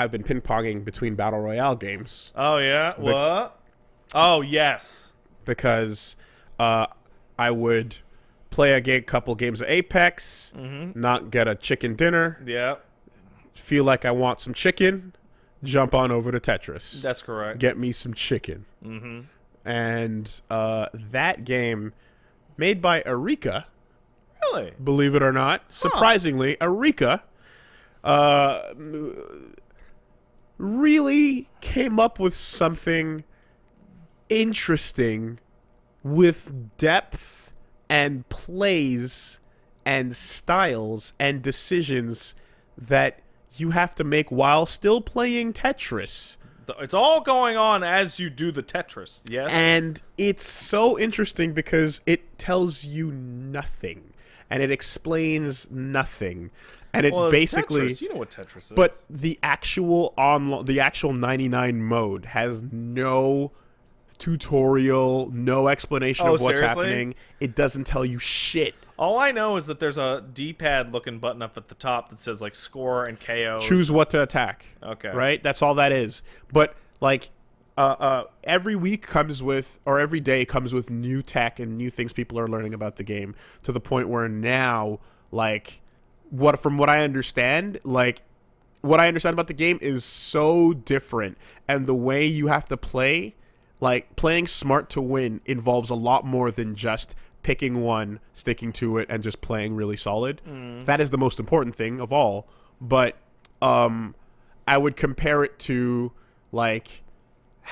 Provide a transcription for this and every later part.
I've been ping-ponging between Battle Royale games. Oh, yeah? What? Oh, yes. Because I would play couple games of Apex, not get a chicken dinner, Yeah. feel like I want some chicken, jump on over to Tetris. That's correct. Get me some chicken. And that game, made by Eureka, Really? believe it or not, surprisingly, Eureka really came up with something interesting with depth and plays and styles and decisions that you have to make while still playing Tetris. It's all going on as you do the Tetris, yes? And it's so interesting because it tells you nothing and it explains nothing. And it basically Tetris. You know what Tetris is. But the actual 99 mode has no tutorial, no explanation of what's happening. It doesn't tell you shit. All I know is that there's a D-pad looking button up at the top that says like score and KO. Choose what to attack. Okay. Right? That's all that is. But like every week comes with, or every day comes with new tech and new things people are learning about the game, to the point where now, like, from what I understand, like, what I understand about the game is so different, and the way you have to play, like, playing smart to win involves a lot more than just picking one, sticking to it, and just playing really solid. That is the most important thing of all. But I would compare it to, like,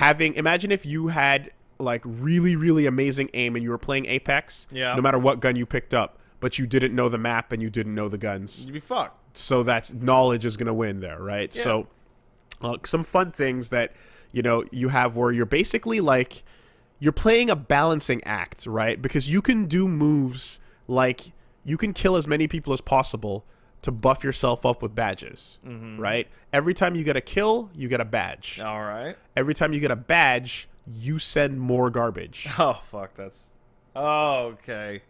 imagine if you had, like, really, really amazing aim and you were playing Apex, no matter what gun you picked up, but you didn't know the map and you didn't know the guns. You'd be fucked. So that's knowledge is going to win there, right? Yeah. So some fun things that, you know, you have where you're basically like, you're playing a balancing act, right? Because you can do moves like you can kill as many people as possible to buff yourself up with badges, right? Every time you get a kill, you get a badge. All right. Every time you get a badge, you send more garbage. Oh, fuck. That's... Oh, okay.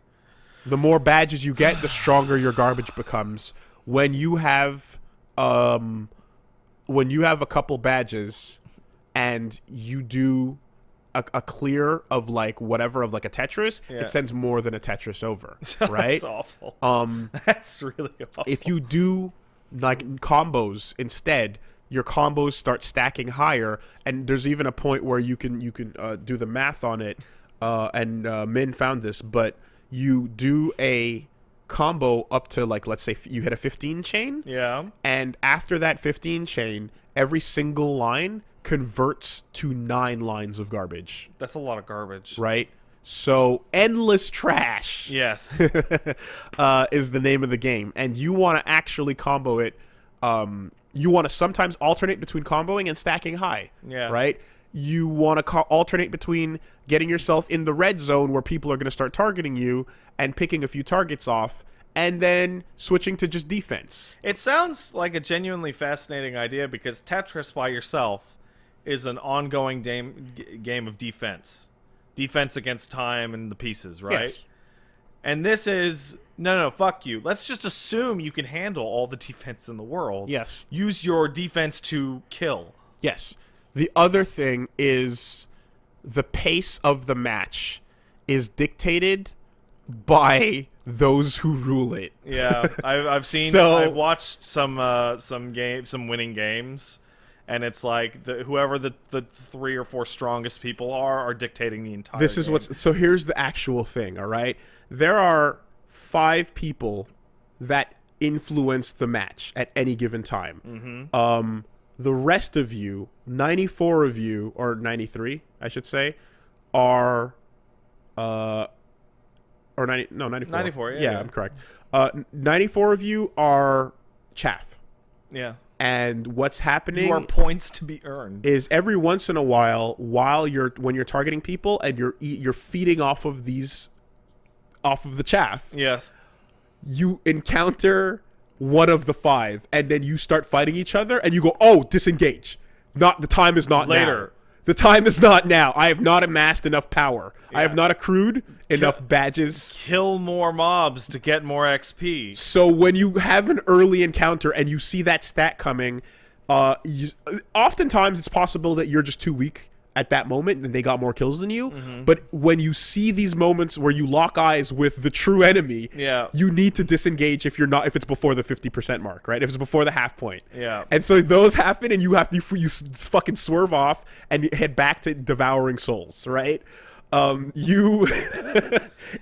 The more badges you get, the stronger your garbage becomes. When you have a couple badges and you do a clear of like whatever, of like a Tetris, it sends more than a Tetris over, right? That's awful. That's really awful. If you do like combos instead, your combos start stacking higher, and there's even a point where you can do the math on it, and Min found this, but you do a combo up to, like, let's say you hit a 15 chain, and after that 15 chain, every single line converts to 9 lines of garbage. That's a lot of garbage. Right? So, endless trash. Yes. Is the name of the game. And you want to actually combo it. You want to sometimes alternate between comboing and stacking high. Yeah. Right? You want to alternate between getting yourself in the red zone where people are going to start targeting you and picking a few targets off, and then switching to just defense. It sounds like a genuinely fascinating idea, because Tetris by yourself is an ongoing game of defense. Defense against time and the pieces, right? Yes. And this is, no, fuck you. Let's just assume you can handle all the defense in the world. Yes. Use your defense to kill. Yes. The other thing is the pace of the match is dictated by those who rule it. Yeah, I've seen. So, I've watched some winning games, and it's like whoever the 3 or 4 strongest people are dictating the entire. This is game. so here's the actual thing. All right, there are 5 people that influence the match at any given time. The rest of you, 94 of you, or 93, I should say, are, or 94. 94, yeah, I'm correct. 94 of you are chaff. Yeah. And what's happening? You are points to be earned. Is every once in a while, when you're targeting people and you're feeding off of the chaff. Yes. You encounter one of the 5, and then you start fighting each other, and you go, "Oh, disengage! The time is not Later. now. The time is not now. I have not amassed enough power. I have not accrued enough badges. Kill more mobs to get more XP." So when you have an early encounter and you see that stat coming, Oftentimes it's possible that you're just too weak at that moment and they got more kills than you. Mm-hmm. But when you see these moments where you lock eyes with the true enemy, Yeah. you need to disengage if it's before the 50% mark, right? If it's before the half point. Yeah. And so those happen, and you fucking swerve off and head back to devouring souls, right? The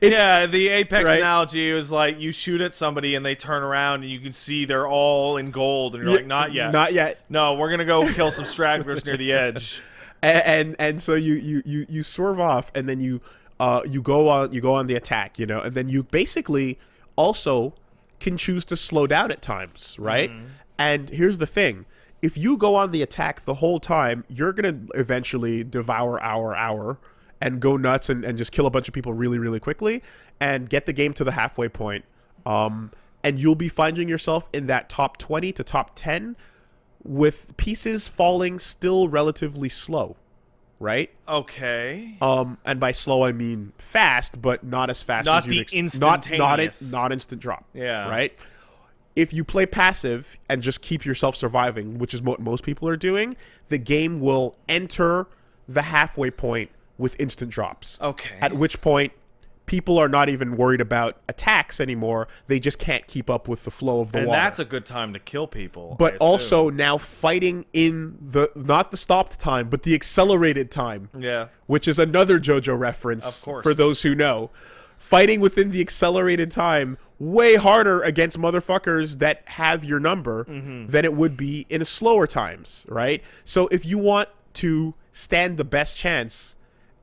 Apex analogy was like you shoot at somebody and they turn around and you can see they're all in gold and you're like, not yet. Not yet. No, we're gonna go kill some stragglers near the edge. And so you swerve off, and then you go on the attack, and then you basically also can choose to slow down at times, right? Mm-hmm. And here's the thing: if you go on the attack the whole time, you're gonna eventually devour hour and go nuts and just kill a bunch of people really, really quickly and get the game to the halfway point. And you'll be finding yourself in that top 20 to top 10 with pieces falling still relatively slow, right? Okay. And by slow I mean fast, but not as fast not as you instantaneous. not instant drop. Yeah. Right? If you play passive and just keep yourself surviving, which is what most people are doing, the game will enter the halfway point with instant drops. Okay. At which point people are not even worried about attacks anymore. They just can't keep up with the flow of the water. And that's a good time to kill people. But also now fighting in not the stopped time, but the accelerated time. Yeah. Which is another JoJo reference, of course, for those who know. Fighting within the accelerated time way harder against motherfuckers that have your number than it would be in slower times, right? So if you want to stand the best chance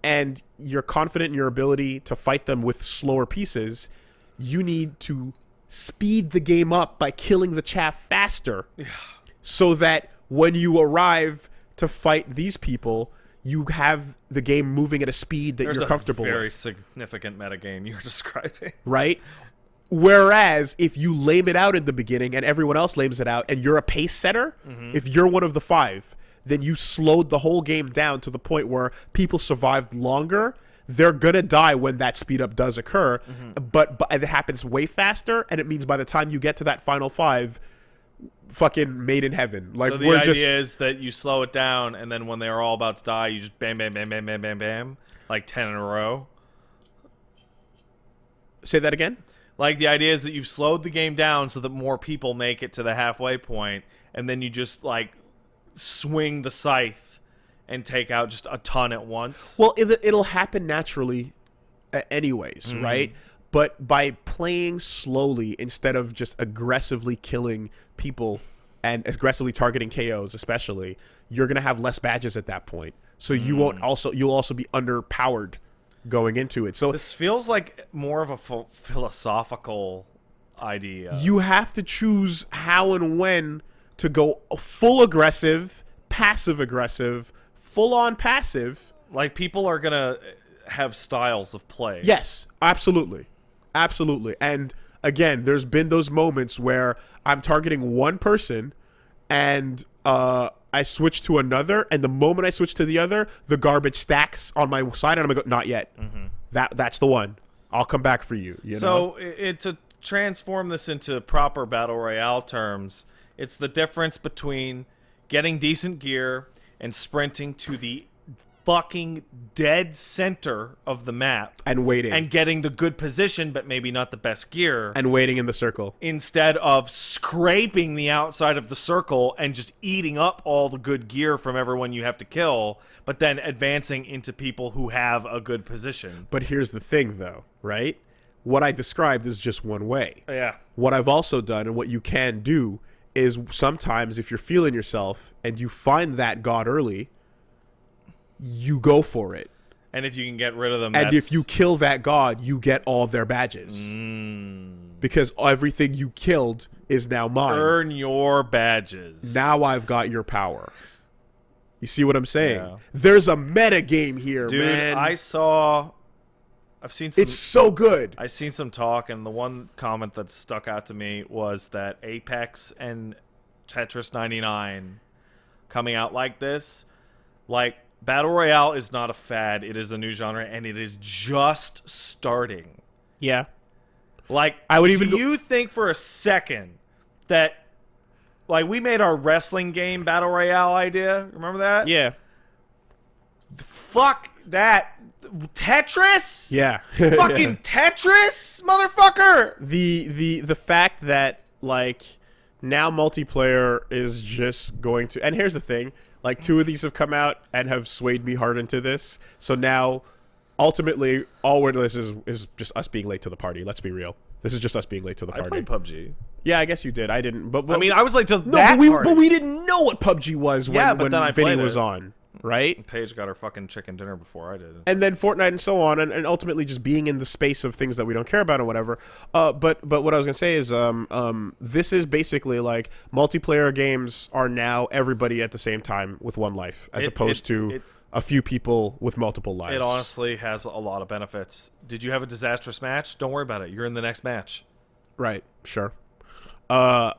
and you're confident in your ability to fight them with slower pieces, you need to speed the game up by killing the chaff faster, so that when you arrive to fight these people, you have the game moving at a speed that you're comfortable with. There's a very significant metagame you're describing. Right? Whereas if you lame it out in the beginning and everyone else lames it out and you're a pace setter, if you're one of the 5, then you slowed the whole game down to the point where people survived longer. They're gonna die when that speed up does occur, but it happens way faster, and it means by the time you get to that final 5, fucking made in heaven. Like, so the idea is that you slow it down, and then when they're all about to die, you just bam, bam, bam, bam, bam, bam, bam, like 10 in a row. Say that again? Like, the idea is that you've slowed the game down so that more people make it to the halfway point, and then you just, like, swing the scythe and take out just a ton at once. Well, it'll happen naturally anyways, right? But by playing slowly instead of just aggressively killing people and aggressively targeting KOs especially, you're going to have less badges at that point. So you'll also be underpowered going into it. So this feels like more of a philosophical idea. You have to choose how and when to go full aggressive, passive aggressive, full on passive. Like, people are gonna have styles of play. Yes, absolutely. Absolutely. And again, there's been those moments where I'm targeting one person and I switch to another, and the moment I switch to the other, the garbage stacks on my side, and I'm gonna go, not yet. That's the one. I'll come back for you. So to transform this into proper battle royale terms, it's the difference between getting decent gear and sprinting to the fucking dead center of the map and waiting and getting the good position but maybe not the best gear and waiting in the circle instead of scraping the outside of the circle and just eating up all the good gear from everyone you have to kill, but then advancing into people who have a good position. But here's the thing though, right? What I described is just one way. Yeah. What I've also done and what you can do is sometimes if you're feeling yourself and you find that god early, you go for it. And if you can get rid of them, and if you kill that god, you get all their badges. Because everything you killed is now mine. Earn your badges. Now I've got your power. You see what I'm saying? Yeah. There's a meta game here, dude, man. I've seen some, it's so good. I've seen some talk, and the one comment that stuck out to me was that Apex and Tetris 99 coming out like this, like, Battle Royale is not a fad. It is a new genre, and it is just starting. Yeah. Like, I would even do you think for a second that like we made our wrestling game battle royale idea. Remember that? Yeah. Fuck that. Tetris? Yeah. Fucking Tetris, motherfucker. The fact that like now multiplayer is just going to, and here's the thing, like 2 of these have come out and have swayed me hard into this. So now ultimately all we're this is just us being late to the party. Let's be real. This is just us being late to the party. I played PUBG. Yeah, I guess you did. I didn't. But I mean, I was late to no, that party. but we didn't know what PUBG was when then I Vinny played was it. on, right? Paige got her fucking chicken dinner before I did. And then Fortnite and so on, and ultimately just being in the space of things that we don't care about or whatever. But what I was gonna say is, this is basically like multiplayer games are now everybody at the same time with one life, as opposed to a few people with multiple lives. It honestly has a lot of benefits. Did you have a disastrous match? Don't worry about it. You're in the next match. Right. Sure. A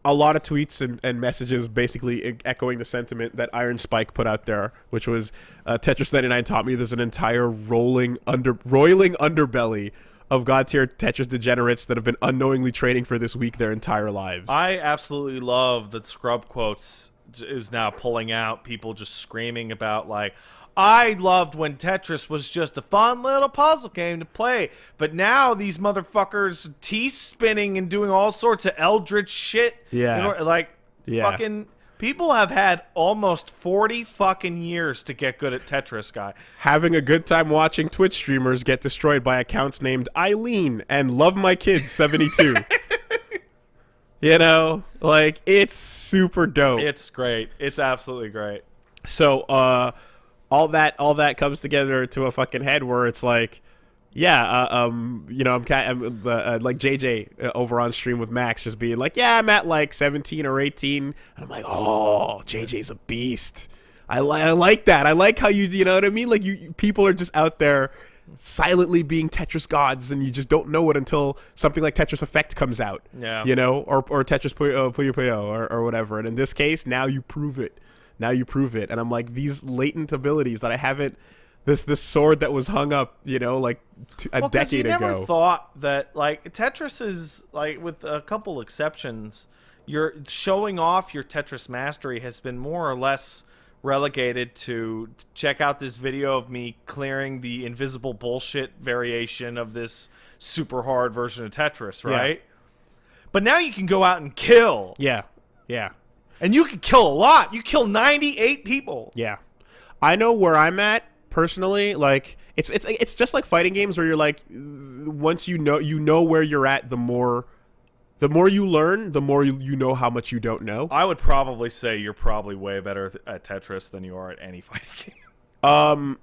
lot of tweets and messages basically echoing the sentiment that Iron Spike put out there, which was Tetris 99 taught me there's an entire roiling underbelly of god-tier Tetris degenerates that have been unknowingly training for this week their entire lives. I absolutely love that Scrub Quotes is now pulling out people just screaming about, like, I loved when Tetris was just a fun little puzzle game to play, but now these motherfuckers T-spinning and doing all sorts of eldritch shit. Yeah. Fucking people have had almost 40 fucking years to get good at Tetris, guy. Having a good time watching Twitch streamers get destroyed by accounts named Eileen and Love My Kids 72. You know, like, it's super dope. It's great. It's absolutely great. So, all that comes together to a fucking head where it's like, yeah, you know, I'm like JJ over on stream with Max just being like, yeah, I'm at like 17 or 18, and I'm like, oh, JJ's a beast. I like that. I like how you know what I mean? Like you people are just out there silently being Tetris gods, and you just don't know it until something like Tetris Effect comes out. Yeah. You know, or Tetris Puyo Puyo or whatever. And in this case, now you prove it. Now you prove it. And I'm like, these latent abilities that I haven't, this sword that was hung up, you know, like a decade ago. You never thought that, like, Tetris is, like, with a couple exceptions, you're showing off your Tetris mastery has been more or less relegated to check out this video of me clearing the invisible bullshit variation of this super hard version of Tetris, right? Yeah. But now you can go out and kill. Yeah. Yeah. And you can kill a lot. You kill 98 people. Yeah. I know where I'm at personally. Like it's just like fighting games where you're like, once you know where you're at, the more you learn, the more you know how much you don't know. I would probably say you're probably way better at Tetris than you are at any fighting game.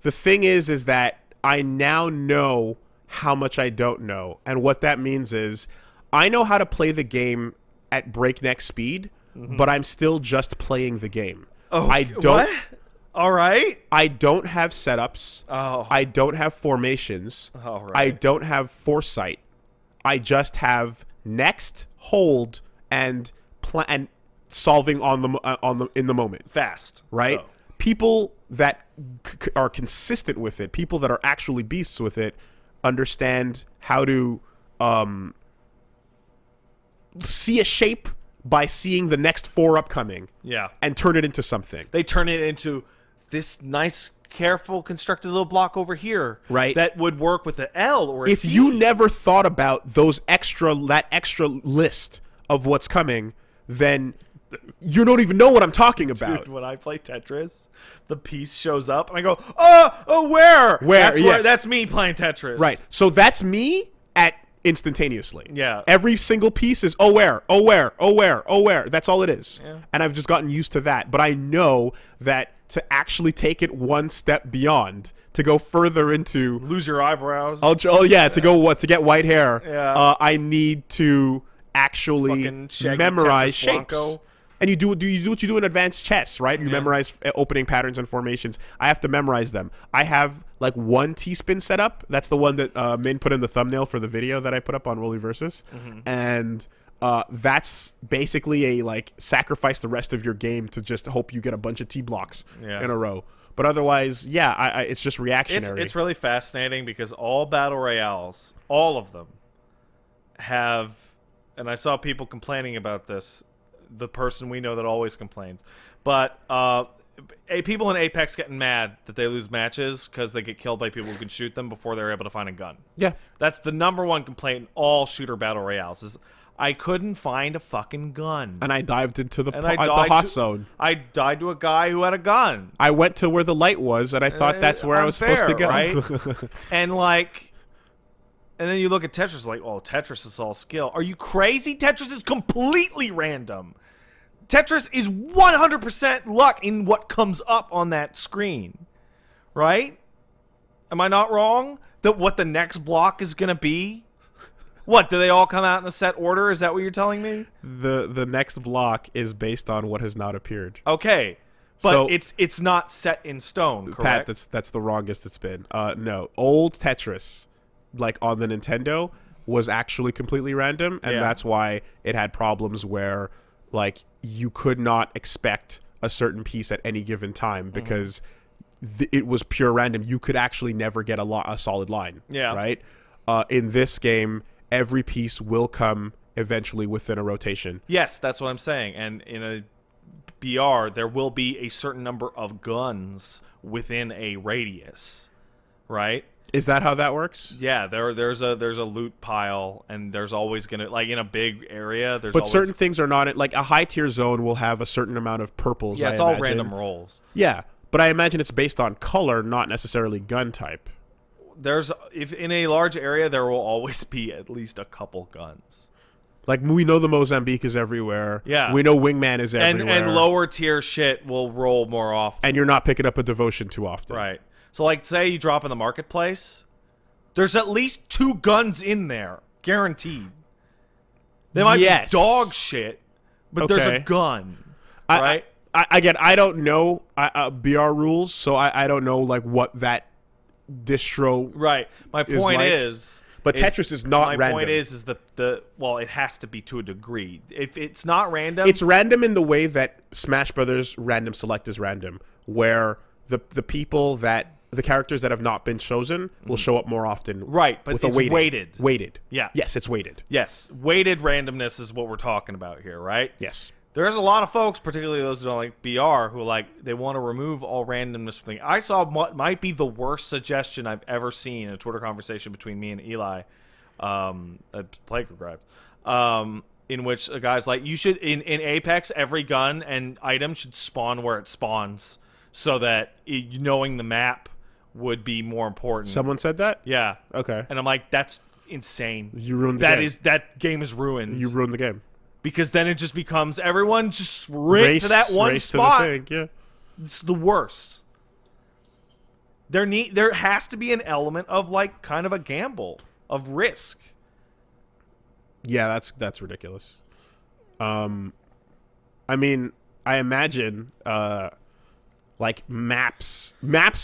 The thing is that I now know how much I don't know. And what that means is I know how to play the game at breakneck speed, but I'm still just playing the game. Oh, I don't. What? All right. I don't have setups. Oh. I don't have formations. All right. I don't have foresight. I just have next, hold, and plan, solving in the moment. Fast, right? Oh. People that are consistent with it, people that are actually beasts with it, understand how to see a shape by seeing the next 4 upcoming. Yeah. And turn it into something. They turn it into this nice, careful, constructed little block over here. Right. That would work with an L or a If T. you never thought about that extra list of what's coming, then you don't even know what I'm talking about. Dude, when I play Tetris, the piece shows up and I go, where? Where? That's me playing Tetris. Right. So that's me at instantaneously. Yeah. Every single piece is where. That's all it is. Yeah. And I've just gotten used to that. But I know that to actually take it one step beyond, to go further into lose your eyebrows. To get white hair. Yeah. I need to actually memorize shapes. Blanco. And you do what you do in advanced chess, right? You memorize opening patterns and formations. I have to memorize them. I have like one T-spin setup. That's the one that Min put in the thumbnail for the video that I put up on WoolieVersus. And that's basically a like sacrifice the rest of your game to just hope you get a bunch of T blocks in a row. But otherwise, it's just reactionary. It's really fascinating because all battle royales, all of them, have, and I saw people complaining about this, the person we know that always complains. But people in Apex getting mad that they lose matches because they get killed by people who can shoot them before they're able to find a gun. Yeah. That's the number one complaint in all shooter battle royales is I couldn't find a fucking gun. And I dived into the And hot zone. I died to a guy who had a gun. I went to where the light was, and I thought that's where I was supposed to go. Right? And like, and then you look at Tetris like, oh, Tetris is all skill. Are you crazy? Tetris is completely random. Tetris is 100% luck in what comes up on that screen. Right? Am I not wrong? That what the next block is going to be? What, do they all come out in a set order? Is that what you're telling me? The next block is based on what has not appeared. Okay. But So- it's not set in stone, correct? Pat, that's the wrongest it's been. No, old Tetris, like on the Nintendo, was actually completely random, and Yeah. that's why it had problems where, like, you could not expect a certain piece at any given time because it was pure random. You could actually never get a solid line. Yeah. Right. In this game, every piece will come eventually within a rotation. Yes, that's what I'm saying. And in a BR, there will be a certain number of guns within a radius, right? Is that how that works? Yeah, there's a loot pile, and there's always gonna, like, in a big area. There's But always, certain things are not. Like a high tier zone will have a certain amount of purples. yeah, it's I all imagine. random rolls. Yeah, but I imagine it's based on color, not necessarily gun type. If in a large area, there will always be at least a couple guns. Like, we know the Mozambique is everywhere. Yeah. We know Wingman is everywhere. And lower tier shit will roll more often. And you're not picking up a devotion too often. Right. So, like, say you drop in the marketplace, there's at least 2 guns in there, guaranteed. They might be dog shit, but there's a Okay. gun, right? Again, I don't know BR rules, so I don't know, like, what that distro... Right. My point like- is... But Tetris is not my random. point is well, it has to be to a degree. If it's not random... It's random in the way that Smash Brothers random select is random, where the people that... The characters that have not been chosen will show up more often. Right, but with it's a weighting. weighted. Weighted. Yeah. Yes, it's weighted. Yes, weighted randomness is what we're talking about here, right? Yes. There's a lot of folks, particularly those who don't like BR, who they want to remove all randomness from things. I saw what might be the worst suggestion I've ever seen in a Twitter conversation between me and Eli at Playground, in which a guy's like, you should, in Apex, every gun and item should spawn where it spawns so that knowing the map would be more important. Someone said that? Yeah. Okay. And I'm like, that's insane. You ruined the game. That game is ruined. You ruined the game. Because then it just becomes everyone just sprint to that one race spot. To the thing, yeah. It's the worst. There has to be an element of, like, kind of a gamble, of risk. Yeah, that's ridiculous. I mean, I imagine like maps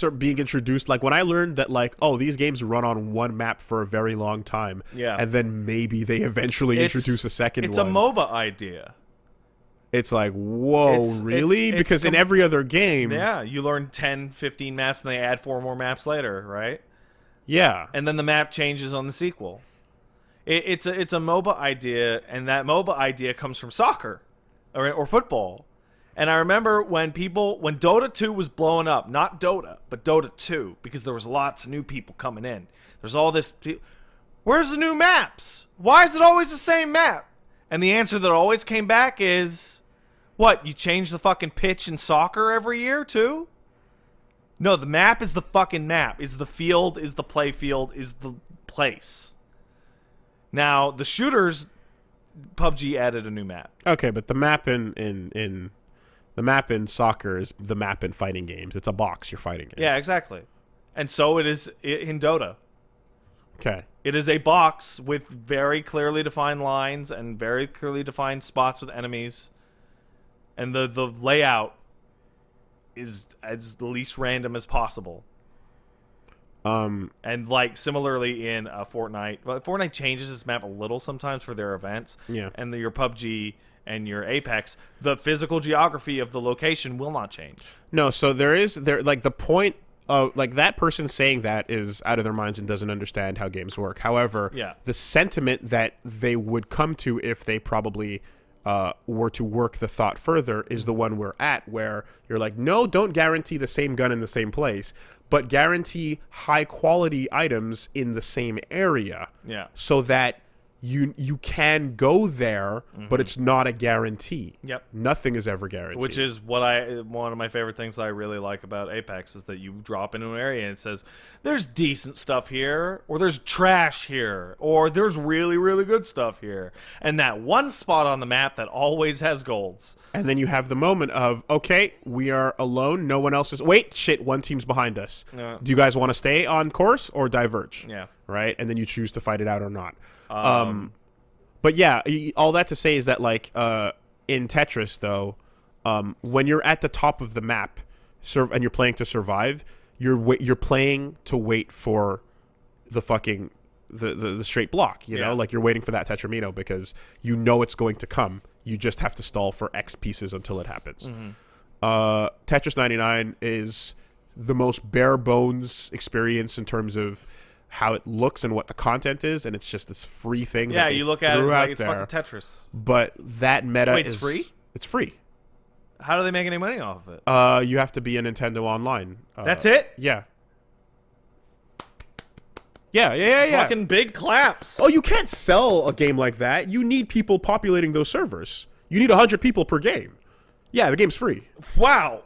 are being introduced. Like, when I learned that, like, oh, these games run on one map for a very long time, Yeah. and then maybe they eventually introduce a second It's one. a MOBA idea. It's like, whoa, really? it's Because in every other game, Yeah, you learn 10, 15 maps, and they add 4 more maps later, right? yeah. And then the map changes on the sequel. It's a MOBA idea, and that MOBA idea comes from soccer or football. And I remember when Dota 2 was blowing up, not Dota, but Dota 2, because there was lots of new people coming in. There's all this... Where's the new maps? Why is it always the same map? And the answer that always came back is, what, you change the fucking pitch in soccer every year, too? No, the map is the fucking map. Is the field, is the play field, is the place. Now, the shooters, PUBG added a new map. Okay, but the map in the map in soccer is the map in fighting games. It's a box you're fighting in. Yeah, exactly. And so it is in Dota. Okay. It is a box with very clearly defined lines and very clearly defined spots with enemies. And the layout is as least random as possible. And, like, similarly in Fortnite, well, Fortnite changes its map a little sometimes for their events. Yeah. And your PUBG and your Apex, the physical geography of the location will not change. No, so like, the point of, like, that person saying that is out of their minds and doesn't understand how games work. However, Yeah. the sentiment that they would come to if they probably were to work the thought further, is the one we're at, where you're like, no, don't guarantee the same gun in the same place, but guarantee high quality items in the same area. Yeah. So that you can go there, but it's not a guarantee. Yep. Nothing is ever guaranteed. Which is one of my favorite things that I really like about Apex is that you drop into an area and it says, there's decent stuff here, or there's trash here, or there's really, really good stuff here. And that one spot on the map that always has golds. And then you have the moment of, okay, we are alone. No one else is. Wait, shit, one team's behind us. Do you guys want to stay on course or diverge? Yeah. Right? And then you choose to fight it out or not. But yeah, all that to say is that, like, in Tetris, though, when you're at the top of the map and you're playing to survive, you're playing to wait for the fucking the straight block, you know? Like, you're waiting for that Tetramino because you know it's going to come. You just have to stall for X pieces until it happens. Tetris 99 is the most bare bones experience in terms of how it looks and what the content is, and it's just this free thing. Yeah, that you look at it, it's fucking Tetris. But that meta Wait, it's free? It's free. How do they make any money off of it? You have to be a Nintendo Online. That's it? Yeah. Yeah. Fucking big claps. Oh, you can't sell a game like that. You need people populating those servers. You need 100 people per game. Yeah, the game's free. Wow.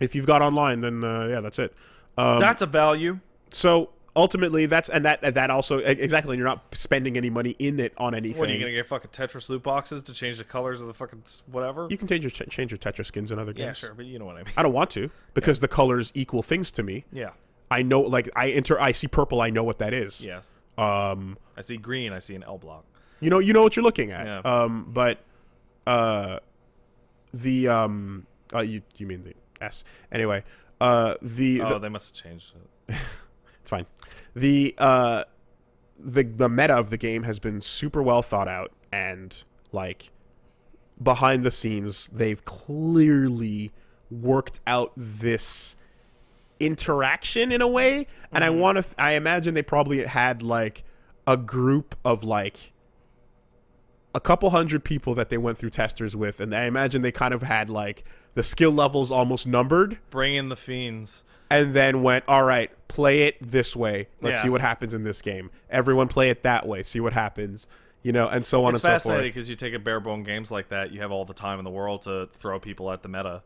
If you've got online, then yeah, that's it. That's a value. So ultimately, that also exactly. You're not spending any money in it on anything. What, are you gonna get fucking Tetris loot boxes to change the colors of the fucking whatever? You can change your Tetris skins in other games. Yeah, sure, but you know what I mean. I don't want to because the colors equal things to me. Yeah. I know, like I see purple. I know what that is. Yes. I see green. I see an L block. You know what you're looking at. Yeah. But you mean the S anyway. They must have changed it. It's fine. The meta of the game has been super well thought out, and like behind the scenes, they've clearly worked out this interaction in a way. And I imagine they probably had like a group of like a couple hundred people that they went through testers with, and I imagine they kind of had like the skill levels almost numbered. Bring in the fiends. And then went, all right, play it this way. Let's Yeah. see what happens in this game. Everyone play it that way. See what happens. You know, and so on It's and so forth. fascinating because you take a bare bone games like that, you have all the time in the world to throw people at the meta.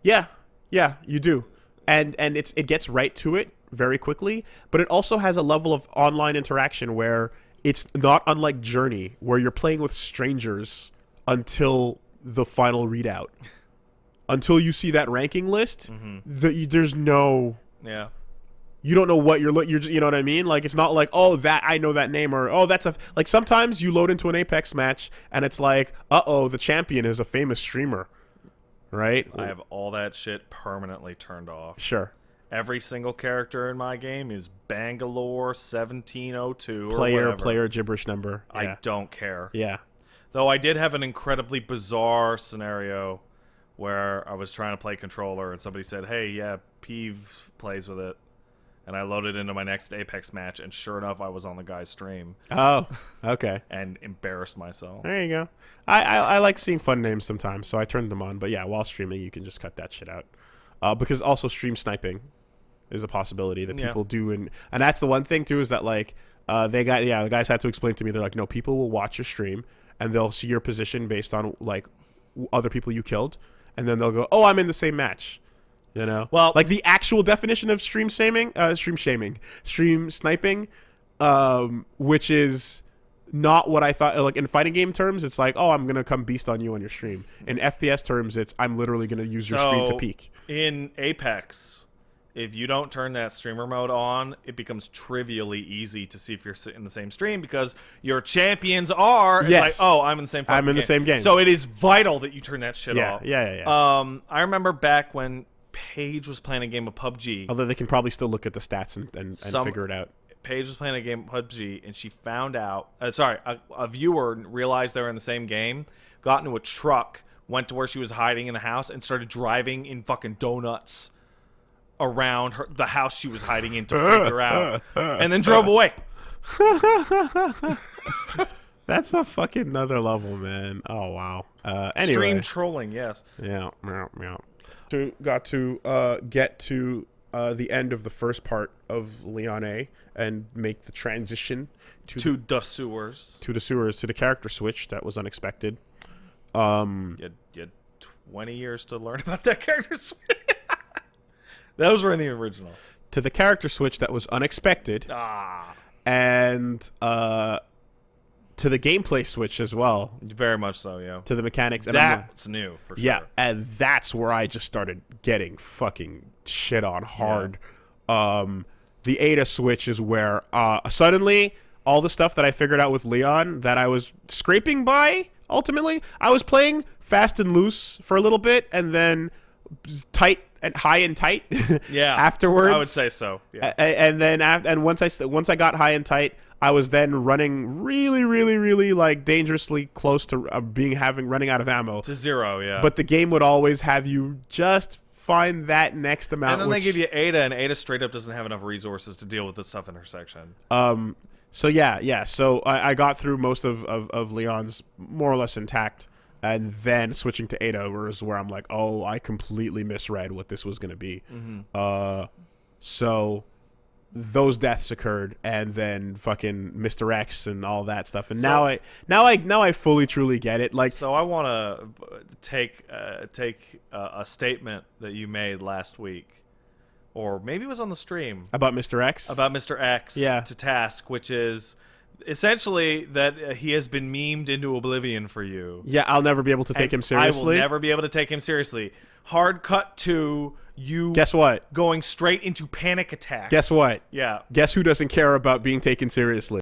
Yeah, you do. And it gets right to it very quickly, but it also has a level of online interaction where it's not unlike Journey, where you're playing with strangers until the final readout. Until you see that ranking list, there's no... Yeah. You don't know what you're you know what I mean? Like, it's not like, oh, that I know that name, or oh, that's a... Like, sometimes you load into an Apex match, and it's like, uh-oh, the champion is a famous streamer. Right? I have all that shit permanently turned off. Sure. Every single character in my game is Bangalore 1702 or whatever. Player gibberish number. Yeah. I don't care. Yeah. Though I did have an incredibly bizarre scenario where I was trying to play controller and somebody said, hey, yeah, Peeve plays with it. And I loaded into my next Apex match, and sure enough, I was on the guy's stream. Oh, okay. And embarrassed myself. There you go. I like seeing fun names sometimes, so I turned them on. But yeah, while streaming, you can just cut that shit out. Because also stream sniping is a possibility that people do. And that's the one thing, too, is that, like, the guys had to explain to me, they're like, no, people will watch your stream, and they'll see your position based on, like, other people you killed. And then they'll go, oh, I'm in the same match. You know, well, like the actual definition of stream sniping, which is not what I thought. Like in fighting game terms, it's like, oh, I'm gonna come beast on you on your stream. In FPS terms, it's I'm literally gonna use your screen to peek. In Apex, if you don't turn that streamer mode on, it becomes trivially easy to see if you're in the same stream because your champions are. It's like, oh, I'm in the same. The same game. So it is vital that you turn that shit off. Yeah. I remember back when Paige was playing a game of PUBG. Although they can probably still look at the stats and figure it out. Paige was playing a game of PUBG, and she found out... a viewer realized they were in the same game, got into a truck, went to where she was hiding in the house, and started driving in fucking donuts around the house she was hiding in to figure out, and then drove away. That's a fucking another level, man. Oh wow. Anyway. Stream trolling, yes. Yeah. Got to get to the end of the first part of Leon A and make the transition To the sewers. to the character switch that was unexpected. You had 20 years to learn about that character switch. Those were in the original. To the character switch that was unexpected, and to the gameplay switch as well. Very much so, yeah. To the mechanics. And That's new, for sure. Yeah, and that's where I just started getting fucking shit on hard. Yeah. The Ada switch is where suddenly all the stuff that I figured out with Leon that I was scraping by, ultimately, I was playing fast and loose for a little bit, and then tight and high and tight. Yeah, afterwards, I would say so. Yeah, and then once I got high and tight, I was then running really like dangerously close to running out of ammo to zero. Yeah, but the game would always have you just find that next amount. And then they give you Ada, and Ada straight up doesn't have enough resources to deal with the stuff in her section. So yeah. So I got through most of Leon's more or less intact, and then switching to Ada was where I'm like, oh, I completely misread what this was going to be. Mm-hmm. So those deaths occurred, and then fucking Mr. X and all that stuff, and now I fully truly get it. Like, so I want to take a statement that you made last week. Or maybe it was on the stream. About Mr. X? About Mr. X to task, which is essentially that he has been memed into oblivion for you. Yeah, I'll never be able to take him seriously. I will never be able to take him seriously. Hard cut to you. Guess what? Going straight into panic attacks. Guess what? Yeah. Guess who doesn't care about being taken seriously?